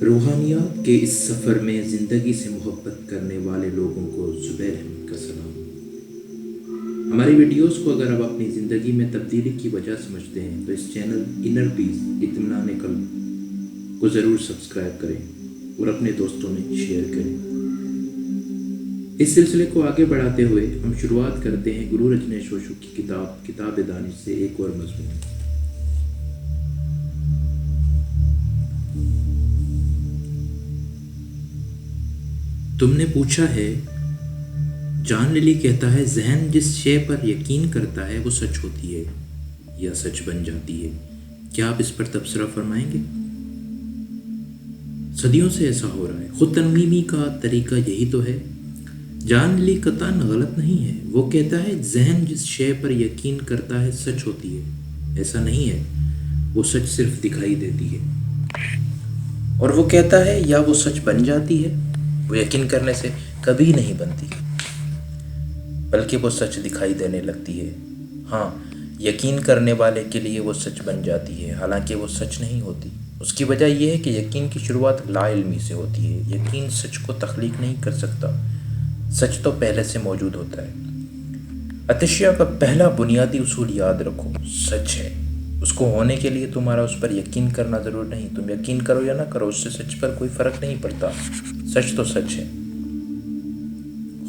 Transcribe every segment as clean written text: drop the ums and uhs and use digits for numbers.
روحانیات کے اس سفر میں زندگی سے محبت کرنے والے لوگوں کو زبیر احمد کا سلام۔ ہماری ویڈیوز کو اگر آپ اپنی زندگی میں تبدیلی کی وجہ سمجھتے ہیں تو اس چینل انر پیس اطمینان قلب کو ضرور سبسکرائب کریں اور اپنے دوستوں میں شیئر کریں۔ اس سلسلے کو آگے بڑھاتے ہوئے ہم شروعات کرتے ہیں گرو رجنیش اوشو کی کتاب دانش سے ایک اور مضمون۔ تم نے پوچھا ہے، جان لیلی کہتا ہے ذہن جس شے پر یقین کرتا ہے وہ سچ ہوتی ہے یا سچ بن جاتی ہے۔ کیا آپ اس پر تبصرہ فرمائیں گے؟ صدیوں سے ایسا ہو رہا ہے۔ خود ترمیمی کا طریقہ یہی تو ہے۔ جان لیلی قطعاً غلط نہیں ہے۔ وہ کہتا ہے ذہن جس شے پر یقین کرتا ہے سچ ہوتی ہے۔ ایسا نہیں ہے، وہ سچ صرف دکھائی دیتی ہے۔ اور وہ کہتا ہے یا وہ سچ بن جاتی ہے۔ وہ یقین کرنے سے کبھی نہیں بنتی، بلکہ وہ سچ دکھائی دینے لگتی ہے۔ ہاں، یقین کرنے والے کے لیے وہ سچ بن جاتی ہے، حالانکہ وہ سچ نہیں ہوتی۔ اس کی وجہ یہ ہے کہ یقین کی شروعات لا علمی سے ہوتی ہے۔ یقین سچ کو تخلیق نہیں کر سکتا، سچ تو پہلے سے موجود ہوتا ہے۔ اشیاء کا پہلا بنیادی اصول یاد رکھو، سچ ہے۔ اس کو ہونے کے لیے تمہارا اس پر یقین کرنا ضرور نہیں۔ تم یقین کرو یا نہ کرو، اس سے سچ پر کوئی فرق نہیں پڑتا۔ سچ تو سچ ہے،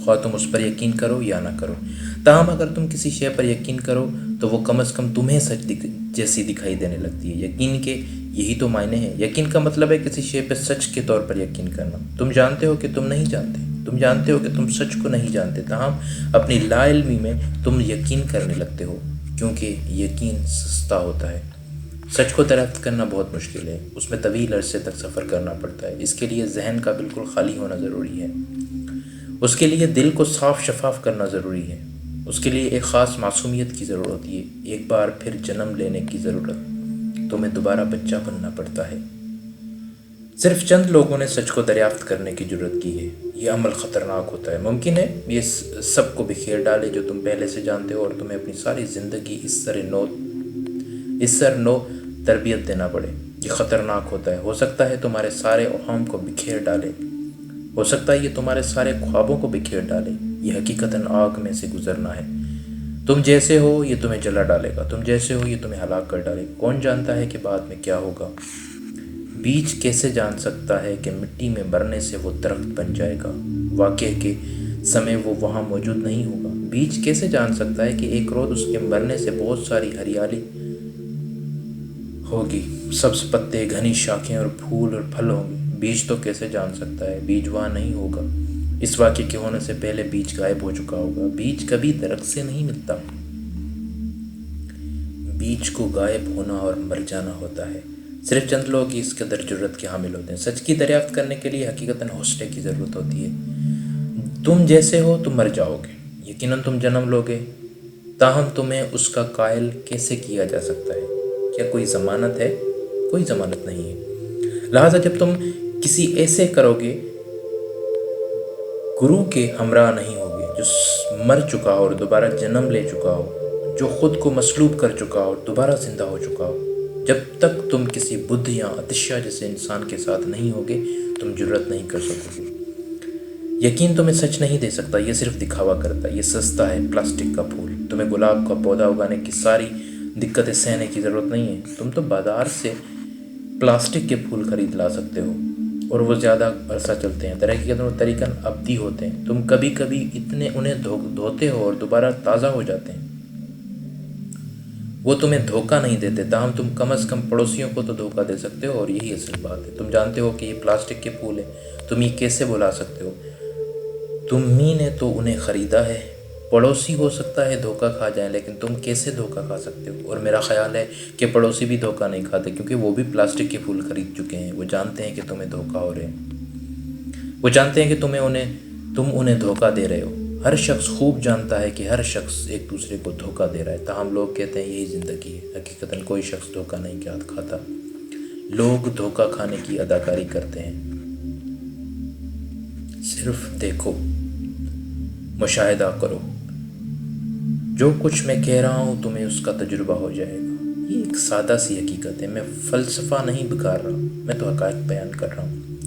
خواہ تم اس پر یقین کرو یا نہ کرو۔ تاہم اگر تم کسی شے پر یقین کرو تو وہ کم از کم تمہیں سچ جیسی دکھائی دینے لگتی ہے۔ یقین کے یہی تو معنی ہے۔ یقین کا مطلب ہے کسی شے پہ سچ کے طور پر یقین کرنا۔ تم جانتے ہو کہ تم نہیں جانتے، تم جانتے ہو کہ تم سچ کو نہیں جانتے، تاہم اپنی لا علمی میں تم یقین کرنے لگتے ہو، کیونکہ یقین سستا ہوتا ہے۔ سچ کو دریافت کرنا بہت مشکل ہے، اس میں طویل عرصے تک سفر کرنا پڑتا ہے۔ اس کے لیے ذہن کا بالکل خالی ہونا ضروری ہے۔ اس کے لیے دل کو صاف شفاف کرنا ضروری ہے۔ اس کے لیے ایک خاص معصومیت کی ضرورت ہوتی ہے، ایک بار پھر جنم لینے کی ضرورت۔ تمہیں دوبارہ بچہ بننا پڑتا ہے۔ صرف چند لوگوں نے سچ کو دریافت کرنے کی جرات کی ہے۔ یہ عمل خطرناک ہوتا ہے۔ ممکن ہے یہ سب کو بکھیر ڈالے جو تم پہلے سے جانتے ہو، اور تمہیں اپنی ساری زندگی اس سر نو تربیت دینا پڑے۔ یہ خطرناک ہوتا ہے۔ ہو سکتا ہے تمہارے سارے اوہام کو بکھیر ڈالے، ہو سکتا ہے یہ تمہارے سارے خوابوں کو بکھیر ڈالے۔ یہ حقیقتاً آگ میں سے گزرنا ہے۔ تم جیسے ہو یہ تمہیں جلا ڈالے گا، تم جیسے ہو یہ تمہیں ہلاک کر ڈالے گا۔ کون جانتا ہے کہ بعد میں کیا ہوگا؟ بیج کیسے جان سکتا ہے کہ مٹی میں مرنے سے وہ درخت بن جائے گا؟ واقعے کے سمے وہ وہاں موجود نہیں ہوگا۔ بیج کیسے جان سکتا ہے کہ ایک روز اس کے مرنے سے بہت ساری ہریالی ہوگی، سبز پتے، گھنی شاخیں اور پھول اور پھل ہوں گے؟ بیج تو کیسے جان سکتا ہے؟ بیج وہاں نہیں ہوگا۔ اس واقعے کے ہونے سے پہلے بیج غائب ہو چکا ہوگا۔ بیج کبھی درخت سے نہیں ملتا۔ بیج کو غائب ہونا اور مر جانا ہوتا ہے۔ صرف چند لوگ اس قدر جرات کے حامل ہوتے ہیں۔ سچ کی دریافت کرنے کے لیے حقیقتاً حوصلے کی ضرورت ہوتی ہے۔ تم جیسے ہو تم مر جاؤ گے، یقیناً تم جنم لو گے، تاہم تمہیں اس کا قائل کیسے کیا جا سکتا ہے؟ کیا کوئی ضمانت ہے؟ کوئی ضمانت نہیں ہے۔ لہٰذا جب تم کسی ایسے کرو گے گرو کے ہمراہ نہیں ہوگے جو مر چکا ہو اور دوبارہ جنم لے چکا ہو، جو خود کو مصلوب کر چکا ہو اور دوبارہ زندہ ہو چکا ہو۔ جب تک تم کسی بدھ یا اتشیا جیسے انسان کے ساتھ نہیں ہوگے تم جرات نہیں کر سکو گے۔ یقین تمہیں سچ نہیں دے سکتا، یہ صرف دکھاوا کرتا ہے۔ یہ سستا ہے، پلاسٹک کا پھول۔ تمہیں گلاب کا پودا اگانے کی ساری دقتیں سہنے کی ضرورت نہیں ہے۔ تم تو بازار سے پلاسٹک کے پھول خرید لا سکتے ہو، اور وہ زیادہ عرصہ چلتے ہیں، درحقیقت وہ طریقاً ابدی ہوتے ہیں۔ تم کبھی کبھی انہیں دھوتے ہو اور دوبارہ تازہ ہو جاتے ہیں۔ وہ تمہیں دھوکہ نہیں دیتے، تاہم تم کم از کم پڑوسیوں کو تو دھوکہ دے سکتے ہو، اور یہی اصل بات ہے۔ تم جانتے ہو کہ یہ پلاسٹک کے پھول ہیں، تم یہ کیسے بھلا سکتے ہو؟ تمہیں نے تو انہیں خریدا ہے۔ پڑوسی ہو سکتا ہے دھوکہ کھا جائیں، لیکن تم کیسے دھوکہ کھا سکتے ہو؟ اور میرا خیال ہے کہ پڑوسی بھی دھوکہ نہیں کھاتے، کیونکہ وہ بھی پلاسٹک کے پھول خرید چکے ہیں۔ وہ جانتے ہیں کہ تمہیں دھوکہ ہو رہے ہیں، وہ جانتے ہیں کہ تم انہیں دھوکہ دے رہے ہو۔ ہر شخص خوب جانتا ہے کہ ہر شخص ایک دوسرے کو دھوکہ دے رہا ہے، تاہم لوگ کہتے ہیں یہی زندگی ہے۔ حقیقتاً کوئی شخص دھوکہ نہیں کھاتا، لوگ دھوکہ کھانے کی اداکاری کرتے ہیں۔ صرف دیکھو، مشاہدہ کرو، جو کچھ میں کہہ رہا ہوں تمہیں اس کا تجربہ ہو جائے گا۔ یہ ایک سادہ سی حقیقت ہے۔ میں فلسفہ نہیں بکار رہا، میں تو حقائق بیان کر رہا ہوں۔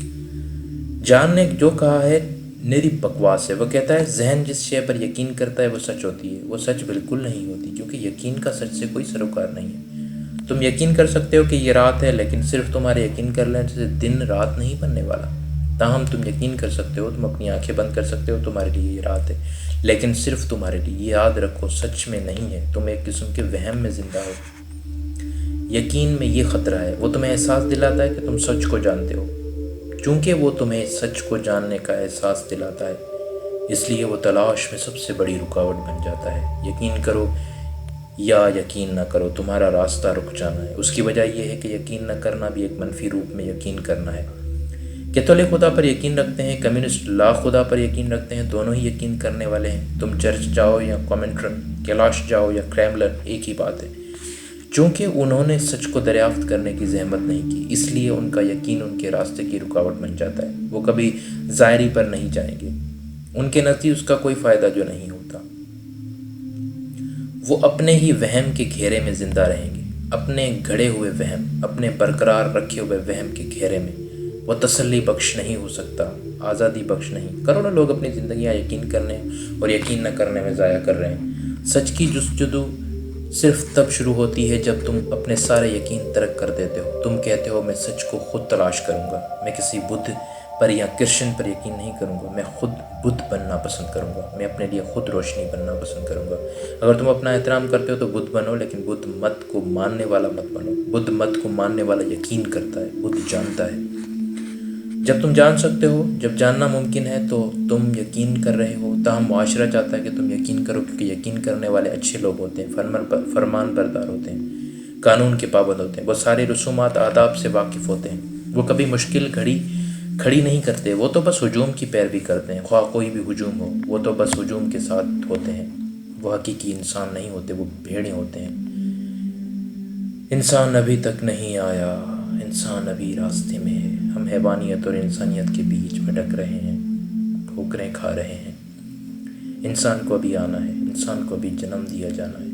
جان نے جو کہا ہے میری بکواس ہے. وہ کہتا ہے ذہن جس شے پر یقین کرتا ہے وہ سچ ہوتی ہے. وہ سچ بالکل نہیں ہوتی، کیونکہ یقین کا سچ سے کوئی سروکار نہیں ہے. تم یقین کر سکتے ہو کہ یہ رات ہے، لیکن صرف تمہارے یقین کر لینے سے دن رات نہیں بننے والا. تاہم تم یقین کر سکتے ہو، تم اپنی آنکھیں بند کر سکتے ہو، تمہارے لیے یہ رات ہے، لیکن صرف تمہارے لیے. یاد رکھو سچ میں نہیں ہے، تم ایک قسم کے وہم میں زندہ ہو. یقین میں یہ خطرہ ہے، وہ تمہیں احساس دلاتا ہے کہ تم سچ کو جانتے ہو. چونکہ وہ تمہیں سچ کو جاننے کا احساس دلاتا ہے، اس لیے وہ تلاش میں سب سے بڑی رکاوٹ بن جاتا ہے. یقین کرو یا یقین نہ کرو، تمہارا راستہ رک جانا ہے. اس کی وجہ یہ ہے کہ یقین نہ کرنا بھی ایک منفی روپ میں یقین کرنا ہے. کیتھولک خدا پر یقین رکھتے ہیں، کمیونسٹ لا خدا پر یقین رکھتے ہیں، دونوں ہی یقین کرنے والے ہیں. تم چرچ جاؤ یا کومنٹرن، کیلاش جاؤ یا کریملن، ایک ہی بات ہے. چونکہ انہوں نے سچ کو دریافت کرنے کی زحمت نہیں کی، اس لیے ان کا یقین ان کے راستے کی رکاوٹ بن جاتا ہے. وہ کبھی ظاہری پر نہیں جائیں گے، ان کے نزدیک اس کا کوئی فائدہ جو نہیں ہوتا. وہ اپنے ہی وہم کے گھیرے میں زندہ رہیں گے، اپنے گھڑے ہوئے وہم، اپنے برقرار رکھے ہوئے وہم کے گھیرے میں. وہ تسلی بخش نہیں ہو سکتا، آزادی بخش نہیں. کروڑوں لوگ اپنی زندگیاں یقین کرنے اور یقین نہ کرنے میں ضائع کر رہے ہیں. سچ کی جستجو صرف تب شروع ہوتی ہے جب تم اپنے سارے یقین ترک کر دیتے ہو. تم کہتے ہو میں سچ کو خود تلاش کروں گا، میں کسی بدھ پر یا کرشن پر یقین نہیں کروں گا، میں خود بدھ بننا پسند کروں گا، میں اپنے لیے خود روشنی بننا پسند کروں گا. اگر تم اپنا احترام کرتے ہو تو بدھ بنو، لیکن بدھ مت کو ماننے والا مت بنو. بدھ مت کو ماننے والا یقین کرتا ہے، بدھ جانتا ہے. جب تم جان سکتے ہو، جب جاننا ممکن ہے تو تم یقین کر رہے ہو. تاہم معاشرہ چاہتا ہے کہ تم یقین کرو، کیونکہ یقین کرنے والے اچھے لوگ ہوتے ہیں، فرمان بردار ہوتے ہیں، قانون کے پابند ہوتے ہیں، وہ سارے رسومات آداب سے واقف ہوتے ہیں. وہ کبھی مشکل گھڑی کھڑی نہیں کرتے، وہ تو بس ہجوم کی پیروی کرتے ہیں. خواہ کوئی بھی ہجوم ہو، وہ تو بس ہجوم کے ساتھ ہوتے ہیں. وہ حقیقی انسان نہیں ہوتے، وہ بھیڑیں ہوتے ہیں. انسان ابھی تک نہیں آیا، انسان ابھی راستے میں ہے. ہم حیوانیت اور انسانیت کے بیچ بھٹک رہے ہیں، ٹھوکریں کھا رہے ہیں. انسان کو ابھی آنا ہے، انسان کو ابھی جنم دیا جانا ہے.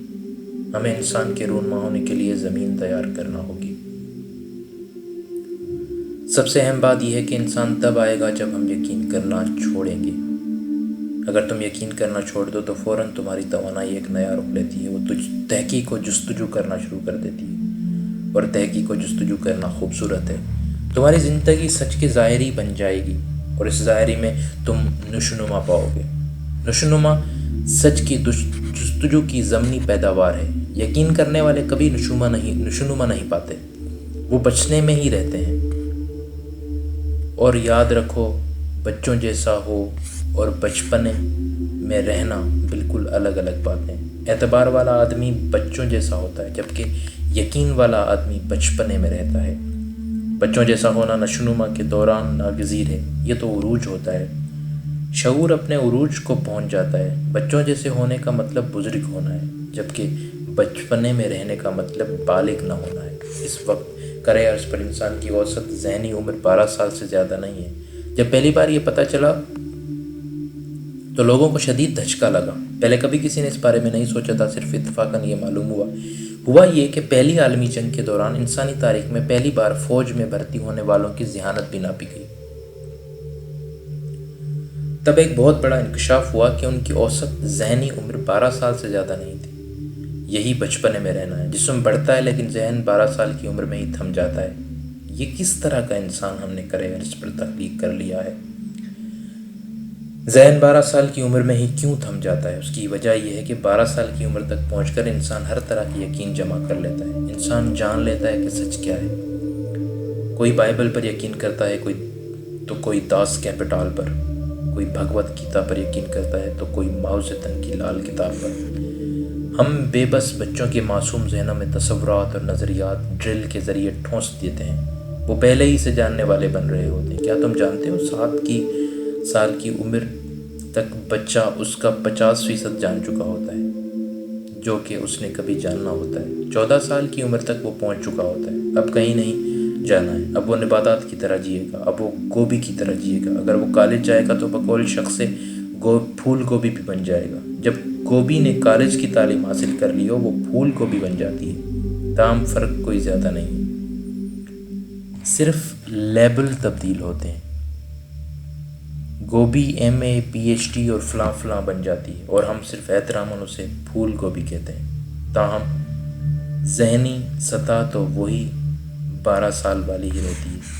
ہمیں انسان کے رونما ہونے کے لیے زمین تیار کرنا ہوگی. سب سے اہم بات یہ ہے کہ انسان تب آئے گا جب ہم یقین کرنا چھوڑیں گے. اگر تم یقین کرنا چھوڑ دو تو فوراً تمہاری توانائی ایک نیا رخ لیتی ہے. وہ تحقیق و جستجو کرنا شروع کر دیتی ہے، اور تحقیق و جستجو کرنا خوبصورت ہے. تمہاری زندگی سچ کے ظاہری بن جائے گی، اور اس ظاہری میں تم نشوونما پاؤ گے. نشوونما سچ کی جستجو کی ضمنی پیداوار ہے. یقین کرنے والے کبھی نشوونما نہیں پاتے، وہ بچنے میں ہی رہتے ہیں. اور یاد رکھو، بچوں جیسا ہو اور بچپنے میں رہنا بالکل الگ الگ باتیں. اعتبار والا آدمی بچوں جیسا ہوتا ہے، جبکہ یقین والا آدمی بچپنے میں رہتا ہے. بچوں جیسا ہونا نشوونما کے دوران ناگزیر ہے، یہ تو عروج ہوتا ہے. شعور اپنے عروج کو پہنچ جاتا ہے. بچوں جیسے ہونے کا مطلب بزرگ ہونا ہے، جبکہ بچپنے میں رہنے کا مطلب بالغ نہ ہونا ہے. اس وقت کرۂ ارض پر انسان کی اوسط ذہنی عمر 12 سال سے زیادہ نہیں ہے. جب پہلی بار یہ پتہ چلا تو لوگوں کو شدید دھچکا لگا. پہلے کبھی کسی نے اس بارے میں نہیں سوچا تھا. صرف اتفاقاً یہ معلوم ہوا یہ کہ پہلی عالمی جنگ کے دوران انسانی تاریخ میں پہلی بار فوج میں بھرتی ہونے والوں کی ذہانت بھی ناپی گئی. تب ایک بہت بڑا انکشاف ہوا کہ ان کی اوسط ذہنی عمر 12 سال سے زیادہ نہیں تھی. یہی بچپنے میں رہنا ہے. جسم بڑھتا ہے لیکن ذہن 12 سال کی عمر میں ہی تھم جاتا ہے. یہ کس طرح کا انسان ہم نے کرۂ ارض پر تخلیق کر لیا ہے؟ ذہن 12 سال کی عمر میں ہی کیوں تھم جاتا ہے؟ اس کی وجہ یہ ہے کہ 12 سال کی عمر تک پہنچ کر انسان ہر طرح کی یقین جمع کر لیتا ہے. انسان جان لیتا ہے کہ سچ کیا ہے. کوئی بائبل پر یقین کرتا ہے، کوئی داس کیپٹال پر، کوئی بھگوت گیتا پر یقین کرتا ہے، تو کوئی ماؤ زیدونگ کی لال کتاب پر. ہم بے بس بچوں کے معصوم ذہنوں میں تصورات اور نظریات ڈرل کے ذریعے ٹھونس دیتے ہیں. وہ پہلے ہی سے جاننے والے بن رہے ہوتے ہیں. کیا تم جانتے ہو 7 سال کی عمر تک بچہ اس کا 50% جان چکا ہوتا ہے جو کہ اس نے کبھی جاننا ہوتا ہے. 14 سال کی عمر تک وہ پہنچ چکا ہوتا ہے. اب کہیں نہیں جانا ہے. اب وہ نباتات کی طرح جیے گا. اب وہ گوبھی کی طرح جیے گا. اگر وہ کالج جائے گا تو بقول شخص سے پھول گوبھی بھی بن جائے گا. جب گوبھی نے کالج کی تعلیم حاصل کر لی ہو، وہ پھول گوبھی بن جاتی ہے. تاہم فرق کوئی زیادہ نہیں ہے، صرف لیبل تبدیل ہوتے ہیں. گوبھی MA PhD اور فلاں فلاں بن جاتی ہے، اور ہم صرف احتراماً اسے پھول گوبھی کہتے ہیں، تاہم ذہنی سطح تو وہی 12 سال والی ہی رہتی ہے۔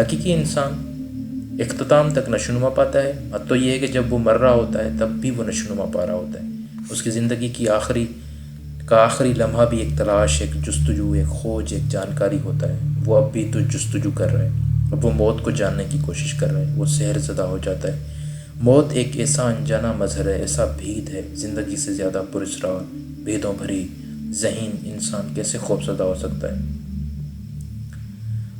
حقیقی انسان اختتام تک نشوونما پاتا ہے، اب تو یہ ہے کہ جب وہ مر رہا ہوتا ہے تب بھی وہ نشوونما پا رہا ہوتا ہے۔ اس کی زندگی کی آخری لمحہ بھی ایک تلاش، ایک جستجو، ایک کھوج، ایک جانکاری ہوتا ہے۔ وہ اب بھی تو جستجو کر رہا ہے، اب وہ موت کو جاننے کی کوشش کر رہا ہے۔ وہ سحر زدہ ہو جاتا ہے۔ موت ایک ایسا انجانا مظہر ہے، ایسا بھید ہے، زندگی سے زیادہ پراسرار، بھیدوں بھری ذہین انسان کیسے خوفزدہ ہو سکتا ہے؟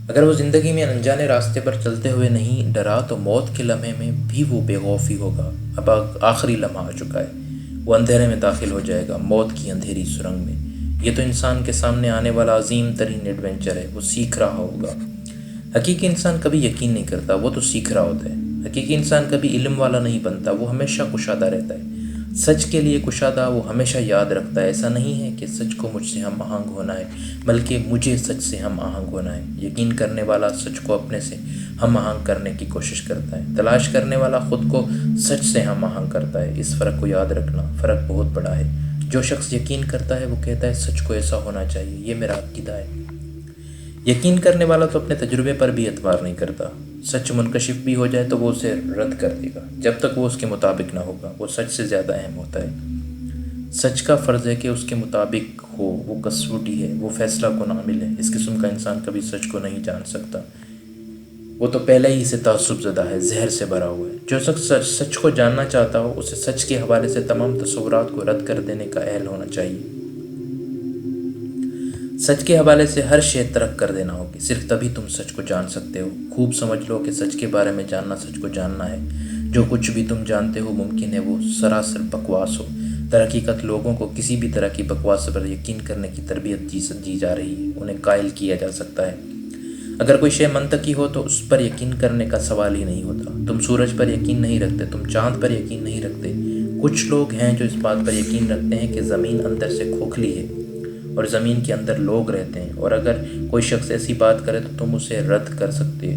اگر وہ زندگی میں انجانے راستے پر چلتے ہوئے نہیں ڈرا تو موت کے لمحے میں بھی وہ بے خوف ہی ہوگا۔ اب آخری لمحہ آ چکا ہے، وہ اندھیرے میں داخل ہو جائے گا، موت کی اندھیری سرنگ میں۔ یہ تو انسان کے سامنے آنے والا عظیم ترین ایڈونچر ہے، وہ سیکھ رہا ہوگا۔ حقیقی انسان کبھی یقین نہیں کرتا، وہ تو سیکھ رہا ہوتا ہے۔ حقیقی انسان کبھی علم والا نہیں بنتا، وہ ہمیشہ کشادہ رہتا ہے۔ سچ کے لیے کشادہ، وہ ہمیشہ یاد رکھتا ہے، ایسا نہیں ہے کہ سچ کو مجھ سے ہم آہنگ ہونا ہے، بلکہ مجھے سچ سے ہم آہنگ ہونا ہے۔ یقین کرنے والا سچ کو اپنے سے ہم آہنگ کرنے کی کوشش کرتا ہے، تلاش کرنے والا خود کو سچ سے ہم آہنگ کرتا ہے۔ اس فرق کو یاد رکھنا، فرق بہت بڑا ہے۔ جو شخص یقین کرتا ہے وہ کہتا ہے سچ کو ایسا ہونا چاہیے، یہ میرا عقیدہ ہے۔ یقین کرنے والا تو اپنے تجربے پر بھی اعتبار نہیں کرتا، سچ منکشف بھی ہو جائے تو وہ اسے رد کر دے گا جب تک وہ اس کے مطابق نہ ہوگا۔ وہ سچ سے زیادہ اہم ہوتا ہے۔ سچ کا فرض ہے کہ اس کے مطابق ہو، وہ کسوٹی ہے، وہ فیصلہ کن عامل ہے۔ اس قسم کا انسان کبھی سچ کو نہیں جان سکتا، وہ تو پہلے ہی سے تعصب زدہ ہے، زہر سے بھرا ہوا ہے۔ جو شخص سچ کو جاننا چاہتا ہو اسے سچ کے حوالے سے تمام تصورات کو رد کر دینے کا اہل ہونا چاہیے۔ سچ کے حوالے سے ہر شے ترک کر دینا ہوگی، صرف تبھی تم سچ کو جان سکتے ہو۔ خوب سمجھ لو کہ سچ کے بارے میں جاننا سچ کو جاننا ہے۔ جو کچھ بھی تم جانتے ہو ممکن ہے وہ سراسر بکواس ہو۔ در حقیقت لوگوں کو کسی بھی طرح کی بکواس پر یقین کرنے کی تربیت دی جا رہی ہے، انہیں قائل کیا جا سکتا ہے۔ اگر کوئی شے منطقی ہو تو اس پر یقین کرنے کا سوال ہی نہیں ہوتا۔ تم سورج پر یقین نہیں رکھتے، تم چاند پر یقین نہیں رکھتے۔ کچھ لوگ ہیں جو اس بات پر یقین رکھتے ہیں کہ زمین اندر سے کھوکھلی ہے اور زمین کے اندر لوگ رہتے ہیں، اور اگر کوئی شخص ایسی بات کرے تو تم اسے رد کر سکتے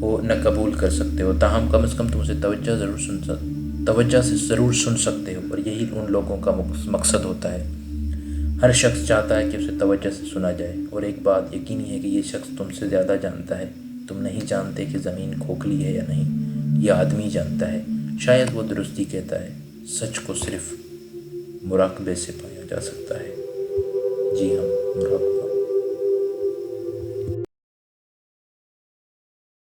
ہو، نہ قبول کر سکتے ہو، تاہم کم از کم تم اسے توجہ سے ضرور سن سکتے ہو، اور یہی ان لوگوں کا مقصد ہوتا ہے۔ ہر شخص چاہتا ہے کہ اسے توجہ سے سنا جائے، اور ایک بات یقینی ہے کہ یہ شخص تم سے زیادہ جانتا ہے۔ تم نہیں جانتے کہ زمین کھوکھلی ہے یا نہیں، یہ آدمی جانتا ہے۔ شاید وہ درستی کہتا ہے، سچ کو صرف مراقبے سے پایا جا سکتا ہے۔ جی ہاں، مراقبہ۔